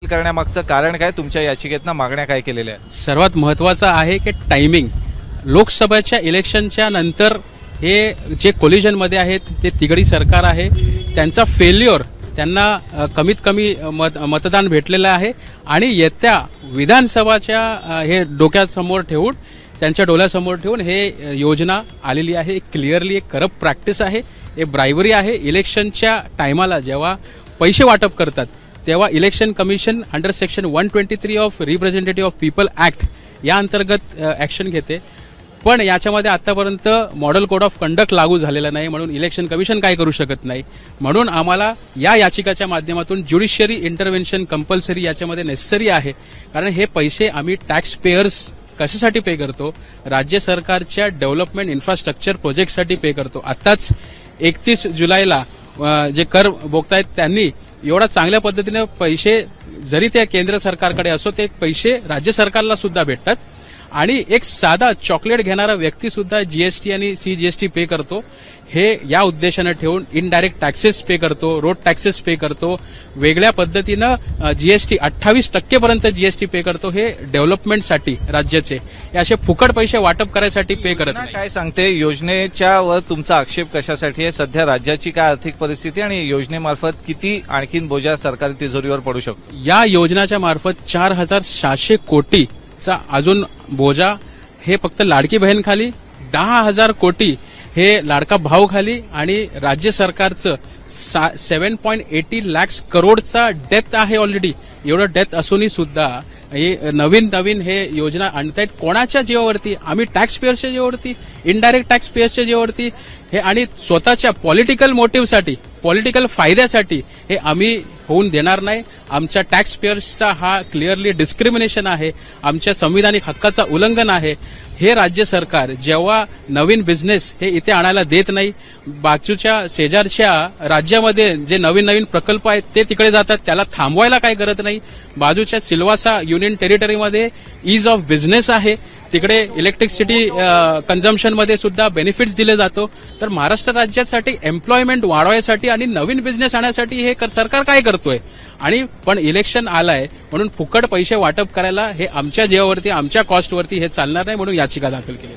करण्यामागचं कारण काय? तुमच्या याचिकेतनं मागण्या काय केलेल्या आहेत? सर्वात महत्त्वाचं आहे की टायमिंग. लोकसभेच्या इलेक्शनच्या नंतर हे जे कोलिजनमध्ये आहेत ते तिघडी सरकार आहे, त्यांचा फेल्युअर त्यांना कमीत कमी मतदान भेटलेलं आहे आणि येत्या विधानसभाच्या हे डोक्यासमोर ठेवून त्यांच्या डोळ्यासमोर ठेवून हे योजना आलेली आहे. क्लिअरली एक करप्ट प्रॅक्टिस आहे, हे ब्रायबरी आहे. इलेक्शनच्या टायमाला जेव्हा पैसे वाटप करतात तेव्हा election commission under section 123 of representative of people act या अंतर्गत ऍक्शन घेते. पण याच्यामध्ये आतापर्यंत मॉडेल कोड ऑफ कंडक्ट लागू झालेला नाही, म्हणून इलेक्शन कमिशन काय करू शकत नाही. म्हणून आम्हाला या याचिकाच्या माध्यमातून ज्युडिशियरी इंटरव्हेन्शन कंपल्सरी याच्यामध्ये नेसेसरी आहे. कारण हे पैसे आम्ही टॅक्स पेयर्स कशासाठी पे करतो? राज्य सरकारच्या डेव्हलपमेंट इन्फ्रास्ट्रक्चर प्रोजेक्टसाठी पे करतो. आताच 31 जुलैला जे कर भोगतायत त्यांनी एवढा चांगल्या पद्धतीने पैसे, जरी ते केंद्र सरकारकडे असो, ते पैसे राज्य सरकारला सुद्धा भेटतात. आणि एक साधा चॉकलेट घेणारा व्यक्ती सुद्धा जीएसटी आणि सीजीएसटी पे करतो. हे या ठेवून इनडायरेक्ट टॅक्सेस पे करतो, रोड टॅक्सेस पे करतो, वेगळ्या पद्धतीनं जीएसटी 28% पर्यंत जीएसटी पे करतो. हे डेव्हलपमेंटसाठी राज्याचे हे असे फुकट पैसे वाटप करायसाठी पे करत नाही. काय सांगते योजनेच्या वर तुमचा आक्षेप कशासाठी आहे? सध्या राज्याची काय आर्थिक परिस्थिती आणि योजनेमार्फत किती आणखीन बोजा सरकारी तिजोरीवर पडू शकतो? या योजनेच्या मार्फत 4600 कोटीचा अजून बोजा हे फक्त लाडकी बहीण खाली, 10,000 कोटी हे लाडका भाऊ खाली आणि राज्य सरकारचं 7.80 लाख करोडचा डेथ आहे ऑलरेडी. एवढं डेथ असूनही सुद्धा हे नवीन हे योजना आणतायत. कोणाच्या जीवावरती? आम्ही टॅक्स पेयर्सच्या जीवावरती, इनडायरेक्ट टॅक्स पेयर्सच्या जीवावरती हे, आणि स्वतःच्या पॉलिटिकल मोटिव्हसाठी, पॉलिटिकल फायद्यासाठी हे आम्ही होऊन देणार नाही. आमच्या टॅक्स पेयर्सचा हा क्लिअरली डिस्क्रिमिनेशन आहे, आमच्या संविधानिक हक्काचा उल्लंघन आहे. हे राज्य सरकार जेव्हा नवीन बिझनेस हे इथे आणायला देत नाही, बाजूच्या शेजारच्या राज्यामध्ये जे नवीन प्रकल्प आहेत ते तिकडे जातात, त्याला थांबवायला काय करत नाही. बाजूच्या सिल्वासा युनियन टेरिटरीमध्ये ईज ऑफ बिझनेस आहे, तिकडे इलेक्ट्रिसिटी कन्झम्पशनमध्ये सुद्धा बेनिफिट्स दिले जातो. तर महाराष्ट्र राज्यासाठी एम्प्लॉयमेंट वाढवायसाठी आणि नवीन बिझनेस आणण्यासाठी हे सरकार काय करतोय? आणि पण इलेक्शन आलाय म्हणून फुकट पैसे वाटप करायला हे आमच्या जीवावरती, आमच्या कॉस्टवरती हे चालणार नाही, म्हणून याचिका दाखल केली.